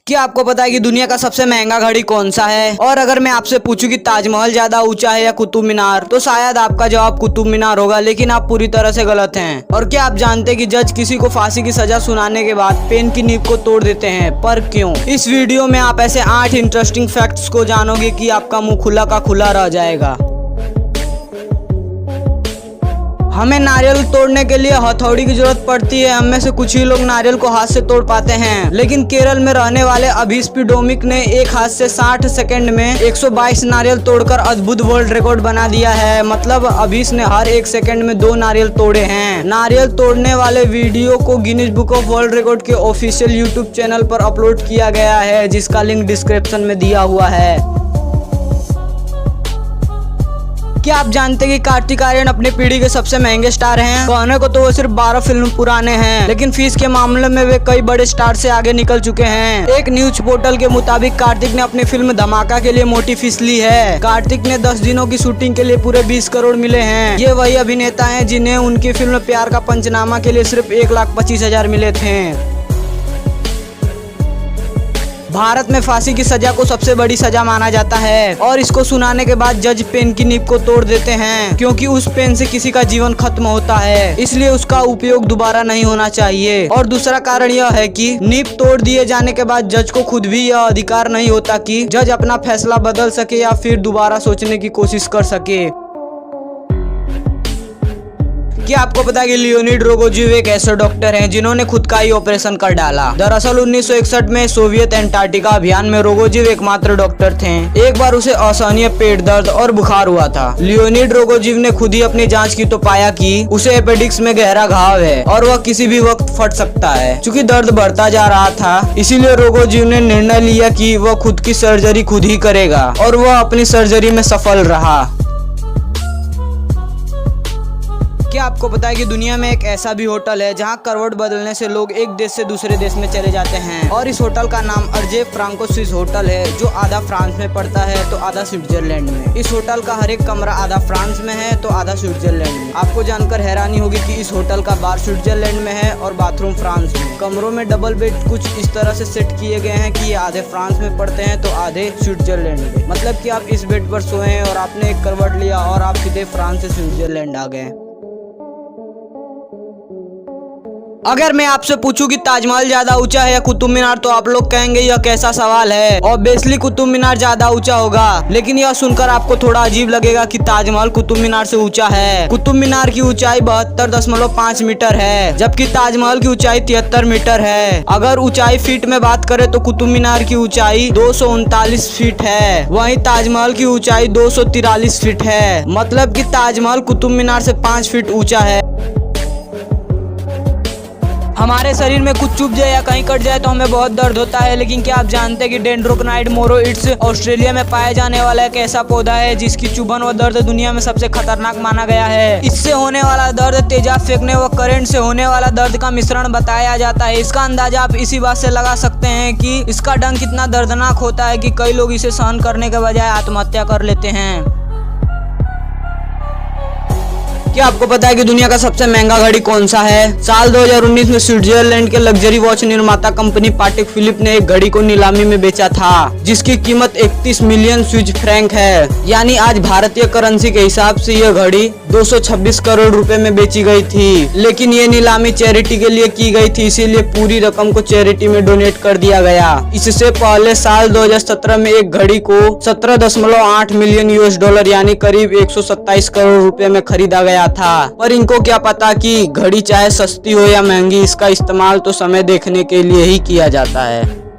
क्या आपको पता है कि दुनिया का सबसे महंगा घड़ी कौन सा है? और अगर मैं आपसे पूछूं कि ताजमहल ज्यादा ऊंचा है या कुतुब मीनार, तो शायद आपका जवाब कुतुब मीनार होगा, लेकिन आप पूरी तरह से गलत हैं। और क्या आप जानते हैं कि जज किसी को फांसी की सजा सुनाने के बाद पेन की नींव को तोड़ देते हैं? पर क्यों? इस वीडियो में आप ऐसे 8 इंटरेस्टिंग फैक्ट्स को जानोगे कि आपका मुंह खुला का खुला रह जाएगा। हमें नारियल तोड़ने के लिए हथौड़ी की जरूरत पड़ती है। हम में से कुछ ही लोग नारियल को हाथ से तोड़ पाते हैं, लेकिन केरल में रहने वाले अभिस्पिडोमिक ने एक हाथ से 60 सेकंड में 122 नारियल तोड़कर अद्भुत वर्ल्ड रिकॉर्ड बना दिया है। मतलब अभिस ने हर 1 सेकंड में 2 नारियल तोड़े हैं। नारियल तोड़ने वाले वीडियो को Guinness book of world record के ऑफिशियल यूट्यूब चैनल पर अपलोड किया गया है, जिसका लिंक डिस्क्रिप्शन में दिया हुआ है। क्या आप जानते हैं कि कार्तिक आर्यन अपनी पीढ़ी के सबसे महंगे स्टार हैं? कहने को तो वो सिर्फ 12 फिल्म पुराने हैं, लेकिन फीस के मामले में वे कई बड़े स्टार से आगे निकल चुके हैं। एक न्यूज पोर्टल के मुताबिक कार्तिक ने अपनी फिल्म धमाका के लिए मोटी फीस ली है। कार्तिक ने 10 दिनों की शूटिंग के लिए पूरे 20 करोड़ मिले हैं। ये वही अभिनेता हैं जिन्हें उनकी फिल्म प्यार का पंचनामा के लिए सिर्फ 1,25,000 मिले थे। भारत में फांसी की सजा को सबसे बड़ी सजा माना जाता है, और इसको सुनाने के बाद जज पेन की नींव को तोड़ देते हैं, क्योंकि उस पेन से किसी का जीवन खत्म होता है, इसलिए उसका उपयोग दोबारा नहीं होना चाहिए। और दूसरा कारण यह है कि नींव तोड़ दिए जाने के बाद जज को खुद भी यह अधिकार नहीं होता कि जज अपना फैसला बदल सके या फिर दोबारा सोचने की कोशिश कर सके। क्या आपको पता है कि लियोनिड रोगोजिव एक ऐसे डॉक्टर हैं जिन्होंने खुद का ही ऑपरेशन कर डाला? दरअसल 1961 में सोवियत एंटार्क्टिका अभियान में रोगोजिव एकमात्र डॉक्टर थे। एक बार उसे असहनीय पेट दर्द और बुखार हुआ था। लियोनिड रोगोजिव ने खुद ही अपनी जांच की तो पाया कि उसे एपेडिक्स में गहरा घाव है और वह किसी भी वक्त फट सकता है। चूंकि दर्द बढ़ता जा रहा था, इसीलिए रोगोजिव ने निर्णय लिया कि वह खुद की सर्जरी खुद ही करेगा, और वह अपनी सर्जरी में सफल रहा। क्या आपको पता है कि दुनिया में एक ऐसा भी होटल है जहां करवट बदलने से लोग एक देश से दूसरे देश में चले जाते हैं? और इस होटल का नाम अर्जे फ्रांको स्विस होटल है, जो आधा फ्रांस में पड़ता है तो आधा स्विट्जरलैंड में। इस होटल का हर एक कमरा आधा फ्रांस में है तो आधा स्विट्जरलैंड में। आपको जानकर हैरानी होगी कि इस होटल का बार स्विट्जरलैंड में है और बाथरूम फ्रांस में। कमरों में डबल बेड कुछ इस तरह से सेट किए गए हैं कि ये आधे फ्रांस में पड़ते हैं तो आधे स्विट्जरलैंड में। मतलब कि आप इस बेड पर सोए हैं और आपने एक करवट लिया और आप सीधे फ्रांस से स्विट्जरलैंड आ गए। अगर मैं आपसे पूछूं कि ताजमहल ज्यादा ऊंचा है या कुतुब मीनार, तो आप लोग कहेंगे यह कैसा सवाल है। ऑब्वियसली कुतुब मीनार ज्यादा ऊंचा होगा, लेकिन यह सुनकर आपको थोड़ा अजीब लगेगा कि ताजमहल कुतुब मीनार से ऊंचा है। कुतुब मीनार की ऊंचाई 72.5 मीटर है, जबकि ताजमहल की ऊंचाई 73 मीटर है। अगर ऊंचाई फीट में बात करें तो कुतुब मीनार की ऊंचाई 239 फीट है, वहीं ताजमहल की ऊंचाई 243 फीट है। मतलब कि ताजमहल कुतुब मीनार से 5 फीट ऊंचा है। हमारे शरीर में कुछ चुभ जाए या कहीं कट जाए तो हमें बहुत दर्द होता है, लेकिन क्या आप जानते हैं कि डेंड्रोक्नाइड मोरोइड्स ऑस्ट्रेलिया में पाया जाने वाला एक ऐसा पौधा है जिसकी चुभन व दर्द दुनिया में सबसे खतरनाक माना गया है। इससे होने वाला दर्द तेजाब फेंकने व करंट से होने वाला दर्द का मिश्रण बताया जाता है। इसका अंदाजा आप इसी बात से लगा सकते हैं कि इसका डंक कितना दर्दनाक होता है कि कई लोग इसे सहन करने के बजाय आत्महत्या कर लेते हैं। क्या आपको पता है कि दुनिया का सबसे महंगा घड़ी कौन सा है? साल 2019 में स्विट्जरलैंड के लग्जरी वॉच निर्माता कंपनी पाटेक फिलिप ने एक घड़ी को नीलामी में बेचा था, जिसकी कीमत 31 मिलियन स्विस फ्रैंक है। यानी आज भारतीय करेंसी के हिसाब से यह घड़ी 226 करोड़ रुपए में बेची गई थी। लेकिन ये नीलामी चैरिटी के लिए की गई थी, इसीलिए पूरी रकम को चैरिटी में डोनेट कर दिया गया। इससे पहले साल 2017 में एक घड़ी को 17.8 मिलियन US$ यानी करीब 127 करोड़ रुपए में खरीदा गया था। पर इनको क्या पता कि घड़ी चाहे सस्ती हो या महंगी, इसका इस्तेमाल तो समय देखने के लिए ही किया जाता है।